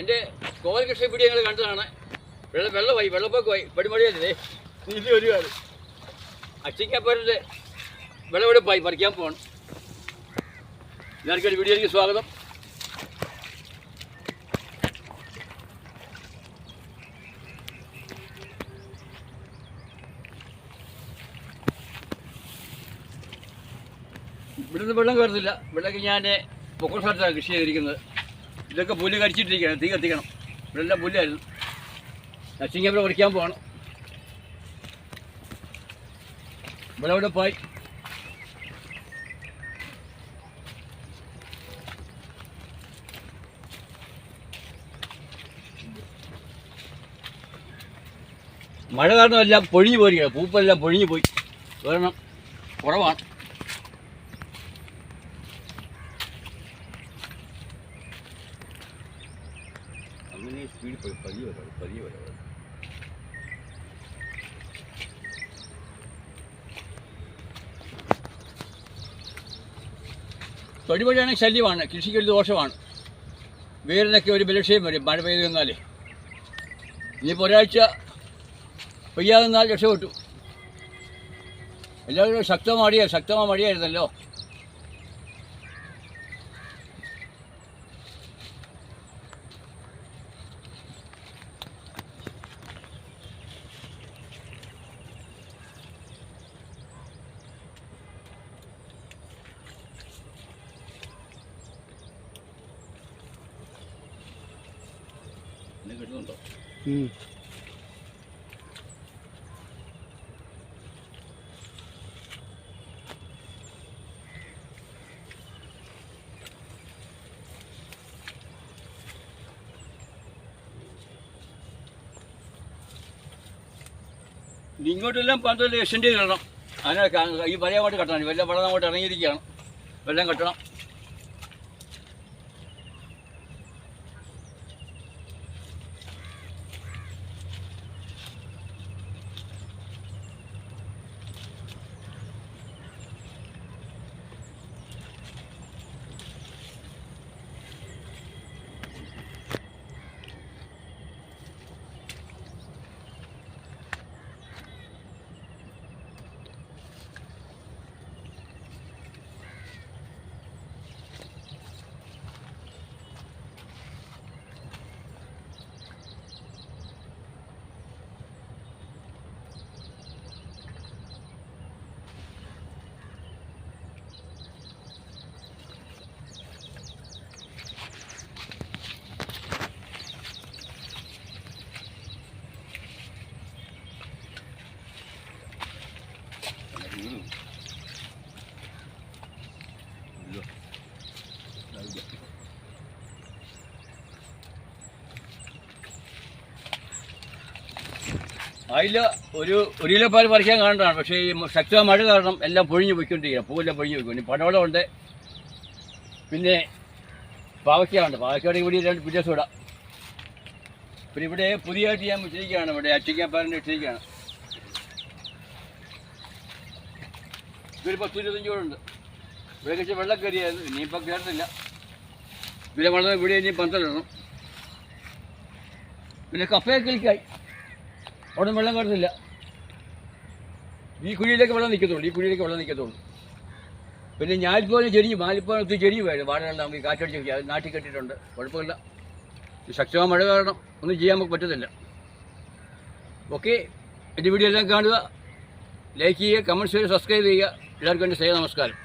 എൻ്റെ കോവൽ കൃഷി പിടി ഞങ്ങൾ കണ്ടതാണ്. വെള്ളമായി വെള്ളപ്പൊക്കമായി പടിമടിയല്ലേ ഇത് ഒരുപാട് അച്ചിക്കപ്പലിൻ്റെ വിളവെടുപ്പായി പറിക്കാൻ പോകണം. എല്ലാവർക്കും ഒരു വീഡിയോയിലേക്ക് സ്വാഗതം. ഇവിടുന്ന് വെള്ളം കയറുന്നില്ല. ഇവിടേക്ക് ഞാൻ പൊക്കോൾ സ്ഥലത്താണ് കൃഷി ചെയ്തിരിക്കുന്നത്. ഇതൊക്കെ പുല്ല് കരിച്ചിട്ടിരിക്കുകയാണ്. തീ കത്തിക്കണം. ഇവിടെ എല്ലാം പുല്ലായിരുന്നു. അച്ചിങ്ങപ്പല പറിക്കാൻ പോകണം. വിളവെടുപ്പായി. മഴ കാരണം എല്ലാം പൊഴിഞ്ഞു പോയിരിക്കുകയാണ്. പൂപ്പെല്ലാം പൊഴിഞ്ഞു പോയി. കാരണം കുറവാണ്. അങ്ങനെ സ്പീഡ് പതിയെ വരാം. തൊടിപൊഴിയാണെങ്കിൽ ശല്യമാണ്, കൃഷിക്കൊരു ദോഷമാണ്. വേരിനൊക്കെ ഒരു ബലക്ഷയം വരും മഴ പെയ്ത് നിന്നാലേ. ഇനിയിപ്പോൾ ഒരാഴ്ച പെയ്യാതെ നിന്നാൽ രക്ഷപ്പെട്ടു. എല്ലാവരും ശക്തമായ മഴയായിരുന്നല്ലോ. കിട്ടുന്നുണ്ടോ? ഇങ്ങോട്ടെല്ലാം 12 എക്സ്റ്റെൻഡ് ചെയ്തിടണം. അതിനെ ഈ വല അങ്ങോട്ട് കെട്ടണം. വെള്ളം അങ്ങോട്ട് ഇറങ്ങിയിരിക്കുകയാണ്. വെള്ളം കെട്ടണം. അതിൽ ഒരു കിലോ പാൽ പറിക്കാൻ കാണേണ്ടതാണ്. പക്ഷേ ഈ ശക്തമായ മഴ കാരണം എല്ലാം പൊഴിഞ്ഞ് പോയിക്കൊണ്ടിരിക്കുകയാണ്. പൂവെല്ലാം പൊഴിഞ്ഞ് പോയിക്കൊണ്ട് പടവളമുണ്ട്. പിന്നെ പാവയ്ക്കുണ്ട്. പാവയ്ക്കാണെങ്കിൽ ഇവിടെ 2 വ്യത്യാസം ഇടാം. പിന്നെ ഇവിടെ പുതിയതായിട്ട് ഞാൻ ഇട്ടിരിക്കുകയാണ്. ഇവിടെ അച്ചിങ്ങപ്പാലിൻ്റെ ഇട്ടിരിക്കുകയാണ്. ഇതൊരു 10-25 ഇവിടെ കഴിച്ച് വെള്ളം കയറിയായിരുന്നു. ഇനിയിപ്പോൾ കയറുന്നില്ല. ഇവിടെ വളരെ ഇവിടെ ഇനി 12 ഇടണം. പിന്നെ കപ്പയൊക്കെ കിളിക്കായി. അവിടെ വെള്ളം കയറുന്നില്ല. ഈ കുഴിയിലേക്ക് വെള്ളം നിൽക്കത്തുള്ളൂ. പിന്നെ ഞാലിപ്പോലെ മാലിപ്പോലത്ത് ചെരിയുമായിരുന്നു. വാഴകളുടെ നമുക്ക് കാറ്റടിച്ച് വയ്ക്കുക. അത് നാട്ടിൽ കെട്ടിയിട്ടുണ്ട്. കുഴപ്പമില്ല. ശക്തമായ മഴ കാരണം ഒന്നും ചെയ്യാൻ നമുക്ക് പറ്റത്തില്ല. ഓക്കെ, എൻ്റെ വീഡിയോ എല്ലാം കാണുക, ലൈക്ക് ചെയ്യുക, കമൻറ്റ്സ് ചെയ്യുക, സബ്സ്ക്രൈബ് ചെയ്യുക. എല്ലാവർക്കും എൻ്റെ നമസ്കാരം.